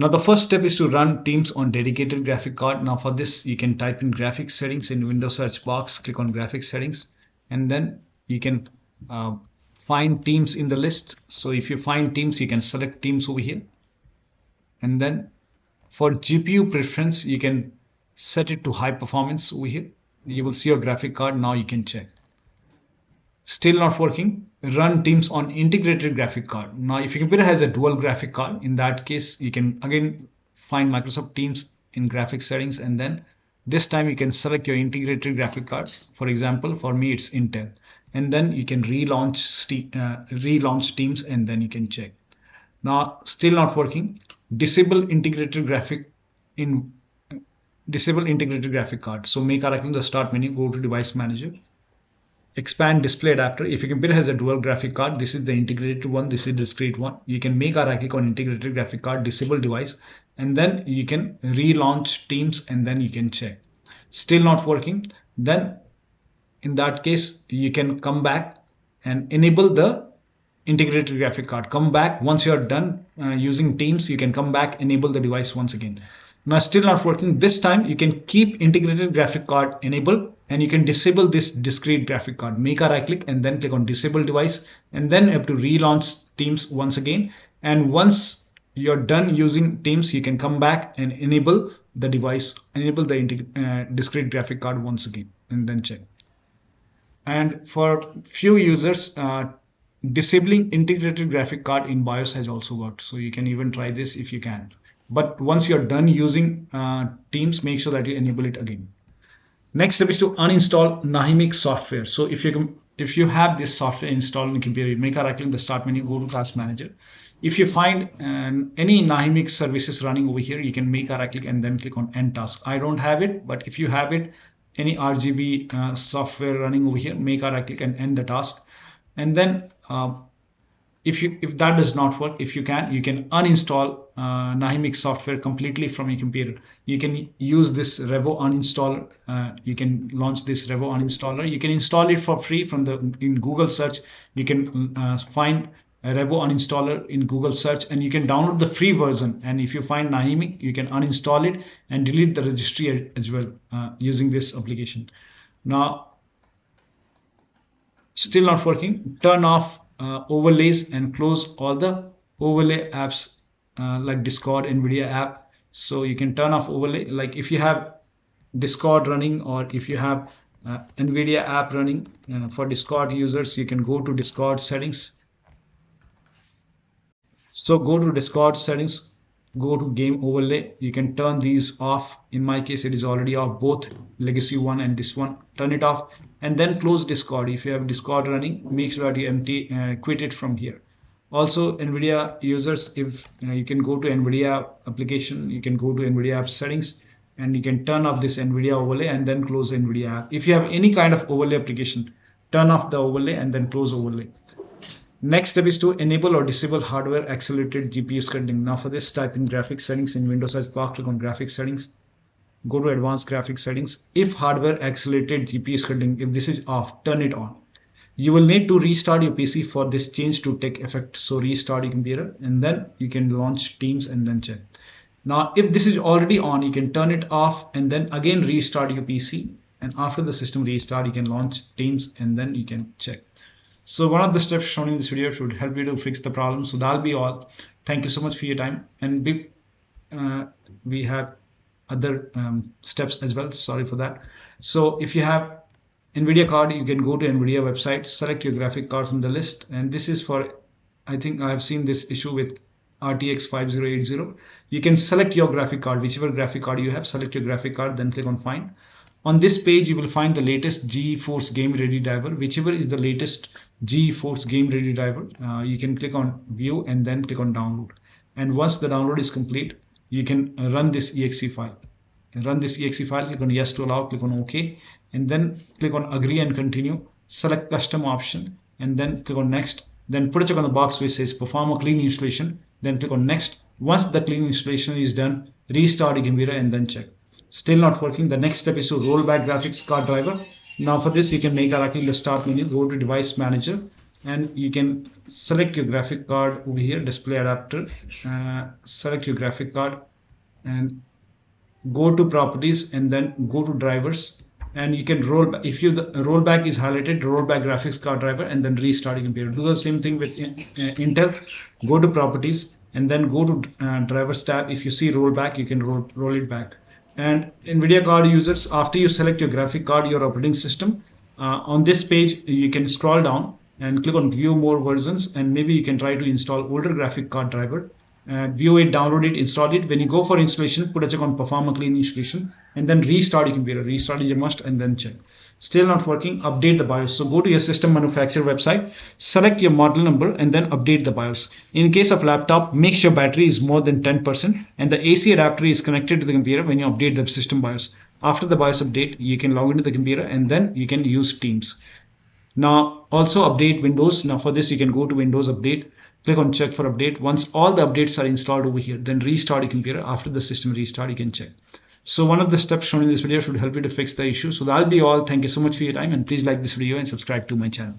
Now the first step is to run Teams on dedicated graphic card. Now for this, you can type in graphics settings in Windows search box, click on graphics settings, and then you can find Teams in the list. So if you find Teams, you can select Teams over here. And then for GPU preference, you can set it to high performance over here. You will see your graphic card. Now you can check. Still not working. Run Teams on integrated graphic card. Now if your computer has a dual graphic card, in that case you can again find Microsoft Teams in graphics settings, and then this time you can select your integrated graphic card. For example, for me it's Intel, and then you can relaunch Teams, and then you can check. Now still not working. Disable integrated graphic card. So make a right click on the start menu, go to device manager, expand display adapter. If your computer has a dual graphic card, this is the integrated one, this is the discrete one. You can make a right click on integrated graphic card, disable device, and then you can relaunch Teams, and then you can check. Still not working. Then in that case, you can come back and enable the integrated graphic card. Come back once you are done using Teams, you can come back, enable the device once again. Now still not working. This time you can keep integrated graphic card enabled, and you can disable this discrete graphic card. Make a right click and then click on disable device, and then have to relaunch Teams once again. And once you're done using Teams, you can come back and enable the device, enable the discrete graphic card once again, and then check. And for few users, disabling integrated graphic card in BIOS has also worked. So you can even try this if you can. But once you're done using Teams, make sure that you enable it again. Next step is to uninstall Nahimic software. So if you have this software installed in the computer, make a right click in the start menu, go to Task Manager. If you find any Nahimic services running over here, you can make a right click and then click on End Task. I don't have it, but if you have it, any RGB software running over here, make a right click and end the task. And then if that does not work, you can uninstall Nahimic software completely from your computer. You can use this Revo uninstaller. You can launch this Revo uninstaller. You can install it for free in Google search. You can find a Revo uninstaller in Google search, and you can download the free version. And if you find Nahimic, you can uninstall it and delete the registry as well using this application. Now still not working. Turn off overlays and close all the overlay apps like Discord, NVIDIA app. So you can turn off overlay. Like if you have Discord running, or if you have NVIDIA app running for Discord users, you can go to Discord settings. So go to Discord settings, go to game overlay. You can turn these off. In my case, it is already off, both legacy one and this one. Turn it off and then close Discord. If you have Discord running, make sure that you quit it from here. Also, NVIDIA users, if you can go to NVIDIA application, you can go to NVIDIA app settings, and you can turn off this NVIDIA overlay and then close NVIDIA app. If you have any kind of overlay application, turn off the overlay and then close overlay. Next step is to enable or disable hardware accelerated GPU scheduling. Now for this, type in graphics settings in Windows search bar, click on graphics settings, go to advanced graphics settings. If hardware accelerated GPU scheduling, if this is off, turn it on. You will need to restart your PC for this change to take effect. So restart your computer and then you can launch Teams and then check. Now if this is already on, you can turn it off and then again restart your PC, and after the system restart you can launch Teams and then you can check. So one of the steps shown in this video should help you to fix the problem. So that'll be all. Thank you so much for your time, and we have other steps as well. Sorry for that. So if you have NVIDIA card, you can go to NVIDIA website, select your graphic card from the list, and this is for, I think I have seen this issue with RTX 5080. You can select your graphic card, whichever graphic card you have, select your graphic card, then click on find. On this page, you will find the latest GeForce Game Ready driver, whichever is the latest GeForce Game Ready driver. You can click on view and then click on download. And once the download is complete, you can run this exe file. Run this exe file, click on yes to allow, click on OK, and then click on agree and continue. Select custom option and then click on next. Then put a check on the box which says perform a clean installation. Then click on next. Once the clean installation is done, restart your computer and then check. Still not working. The next step is to roll back graphics card driver. Now for this, you can make a right click in the start menu, go to device manager and you can select your graphic card over here, display adapter, select your graphic card and go to properties and then go to drivers, and you can roll back. If the rollback is highlighted, roll back graphics card driver and then restart your computer. Do the same thing with Intel. Go to properties and then go to drivers tab. If you see rollback, you can roll it back. And NVIDIA card users, after you select your graphic card, your operating system, on this page you can scroll down and click on view more versions, and maybe you can try to install older graphic card driver. View it, download it, install it. When you go for installation, put a check on perform a clean installation and then restart your computer. Restart is a must and then check. Still not working, update the BIOS. So go to your system manufacturer website, select your model number and then update the BIOS. In case of laptop, make sure battery is more than 10% and the AC adapter is connected to the computer when you update the system BIOS. After the BIOS update, you can log into the computer and then you can use Teams. Now also update Windows. Now for this you can go to Windows Update, click on check for update. Once all the updates are installed over here, then restart your computer. After the system restart, you can check. So one of the steps shown in this video should help you to fix the issue. So that'll be all. Thank you so much for your time, and please like this video and subscribe to my channel.